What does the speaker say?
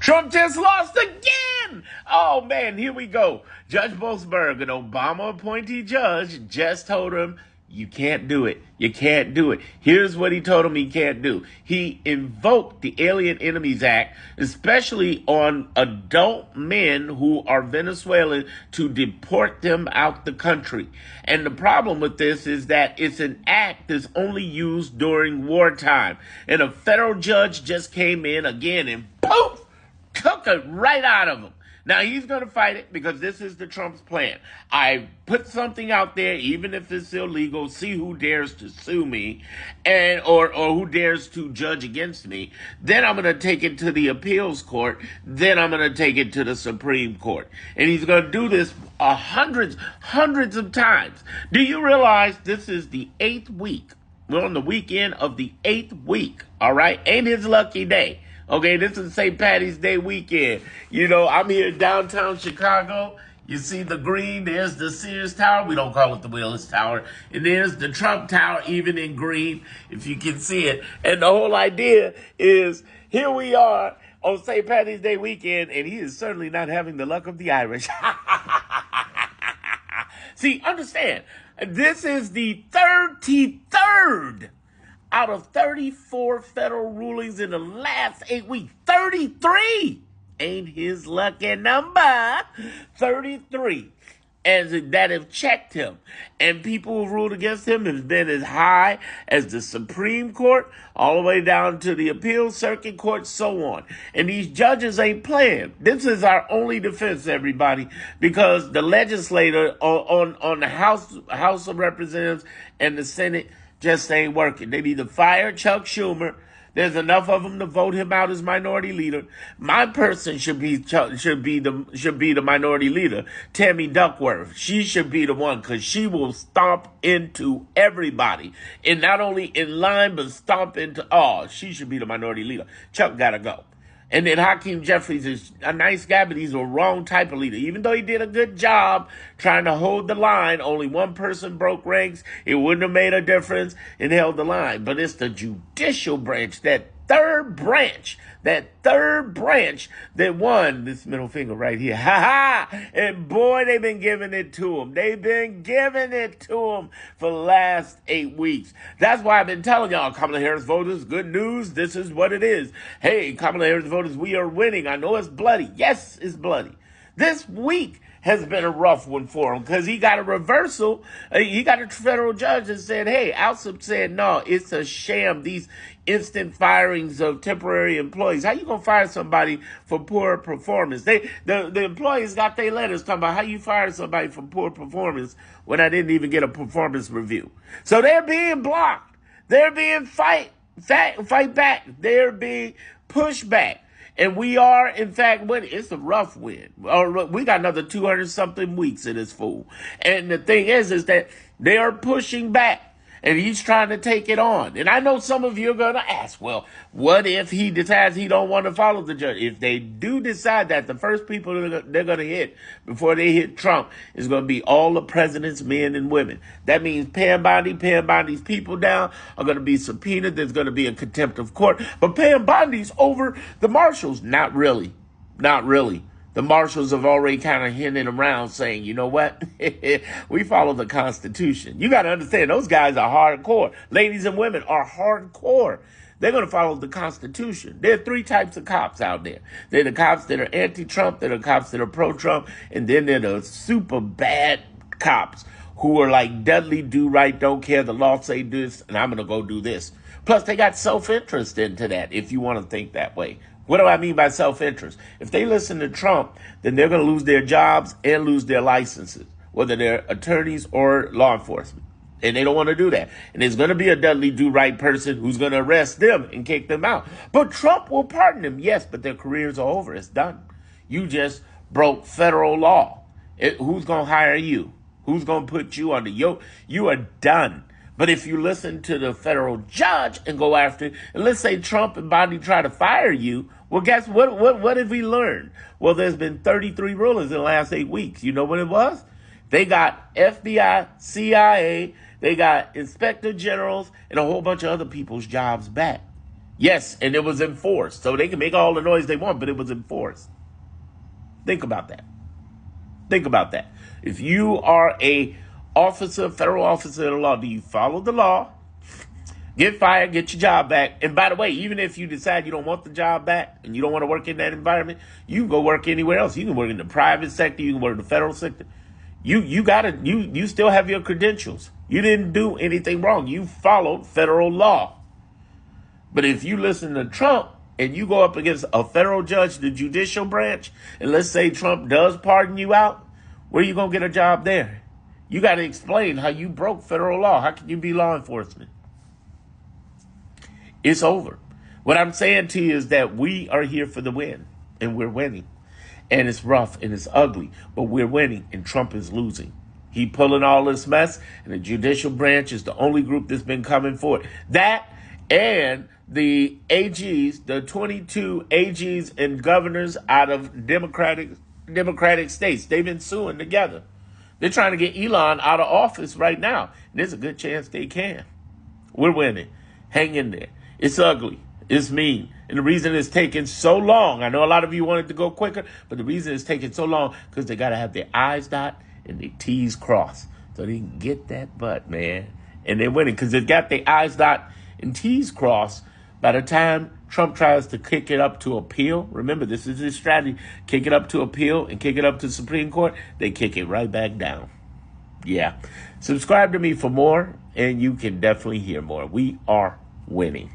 Trump just lost again. Oh, man, here we go. Judge Boasberg, an Obama appointee judge, just told him, you can't do it. You can't do it. Here's what he told him he can't do. He invoked the Alien Enemies Act, especially on adult men who are Venezuelan, to deport them out the country. And the problem with this is that it's an act that's only used during wartime. And a federal judge just came in again and poof, took it right out of him. Now, he's going to fight it because this is the Trump's plan. I put something out there, even if it's illegal, see who dares to sue me and or who dares to judge against me. Then I'm going to take it to the appeals court. Then I'm going to take it to the Supreme Court. And he's going to do this hundreds of times. Do you realize this is the 8th week? We're on the weekend of the 8th week, all right? Ain't his lucky day. Okay, this is St. Patty's Day weekend. You know, I'm here in downtown Chicago. You see the green, there's the Sears Tower. We don't call it the Willis Tower. And there's the Trump Tower, even in green, if you can see it. And the whole idea is, here we are on St. Patty's Day weekend, and he is certainly not having the luck of the Irish. See, understand, this is the 33rd out of 34 federal rulings in the last 8 weeks. 33 ain't his lucky number. 33. And that have checked him. And people who ruled against him has been as high as the Supreme Court, all the way down to the Appeals Circuit Court, so on. And these judges ain't playing. This is our only defense, everybody, because the legislator on the House of Representatives and the Senate just ain't working. They need to fire Chuck Schumer. There's enough of them to vote him out as minority leader. My person should be the minority leader, Tammy Duckworth. She should be the one because she will stomp into everybody, and not only in line but stomp into all. She should be the minority leader. Chuck gotta go. And then Hakeem Jeffries is a nice guy, but he's a wrong type of leader. Even though he did a good job trying to hold the line, only one person broke ranks. It wouldn't have made a difference and held the line. But it's the judicial branch, that third branch that won this middle finger right here. Ha ha! And boy, they've been giving it to him. They've been giving it to him for the last 8 weeks. That's why I've been telling y'all, Kamala Harris voters, good news. This is what it is. Hey, Kamala Harris voters, we are winning. I know it's bloody. Yes, it's bloody. This week has been a rough one for him because he got a reversal. He got a federal judge that said, hey, Alsop said, no, it's a sham. These instant firings of temporary employees. How you going to fire somebody for poor performance? The employees got their letters talking about how you fire somebody for poor performance when I didn't even get a performance review. So they're being blocked. They're being fight back. They're being pushed back. And we are, in fact, winning. It's a rough win. We got another 200-something weeks in this fool. And the thing is that they are pushing back. And he's trying to take it on. And I know some of you are going to ask, well, what if he decides he don't want to follow the judge? If they do decide that, the first people they're going to hit before they hit Trump is going to be all the president's men and women. That means Pam Bondi's people down are going to be subpoenaed. There's going to be a contempt of court. But Pam Bondi's over the marshals. Not really. Not really. The marshals have already kind of hinted around saying, you know what? We follow the Constitution. You got to understand, those guys are hardcore. Ladies and women are hardcore. They're going to follow the Constitution. There are 3 types of cops out there. They're the cops that are anti-Trump. They're the cops that are pro-Trump. And then they're the super bad cops who are like Dudley, do right, don't care. The law say this, and I'm going to go do this. Plus, they got self-interest into that, if you want to think that way. What do I mean by self-interest? If they listen to Trump, then they're going to lose their jobs and lose their licenses, whether they're attorneys or law enforcement. And they don't want to do that. And there's going to be a Dudley do-right person who's going to arrest them and kick them out. But Trump will pardon them, yes, but their careers are over. It's done. You just broke federal law. Who's going to hire you? Who's going to put you under yoke? You are done. But if you listen to the federal judge and go after it, and let's say Trump and Bondi try to fire you, well, guess what have we learned? Well, there's been 33 rulings in the last 8 weeks. You know what it was? They got FBI, CIA, they got inspector generals, and a whole bunch of other people's jobs back. Yes, and it was enforced. So they can make all the noise they want, but it was enforced. Think about that. Think about that. If you are a officer, federal officer of the law, do you follow the law? Get fired, get your job back. And by the way, even if you decide you don't want the job back and you don't want to work in that environment, you can go work anywhere else. You can work in the private sector. You can work in the federal sector. You still have your credentials. You didn't do anything wrong. You followed federal law. But if you listen to Trump and you go up against a federal judge, the judicial branch, and let's say Trump does pardon you out, where are you going to get a job there? You got to explain how you broke federal law. How can you be law enforcement? It's over. What I'm saying to you is that we are here for the win, and we're winning. And it's rough and it's ugly, but we're winning, and Trump is losing. He pulling all this mess, and the judicial branch is the only group that's been coming forward. That and the AGs, the 22 AGs and governors out of Democratic states, they've been suing together. They're trying to get Elon out of office right now, and there's a good chance they can. We're winning. Hang in there. It's ugly. It's mean. And the reason it's taking so long, I know a lot of you wanted to go quicker, but the reason it's taking so long because they got to have their I's dot and their T's crossed so they can get that butt, man. And they're winning because they've got their I's dot and T's crossed. By the time Trump tries to kick it up to appeal, remember, this is his strategy, kick it up to appeal and kick it up to the Supreme Court, they kick it right back down. Yeah. Subscribe to me for more, and you can definitely hear more. We are winning.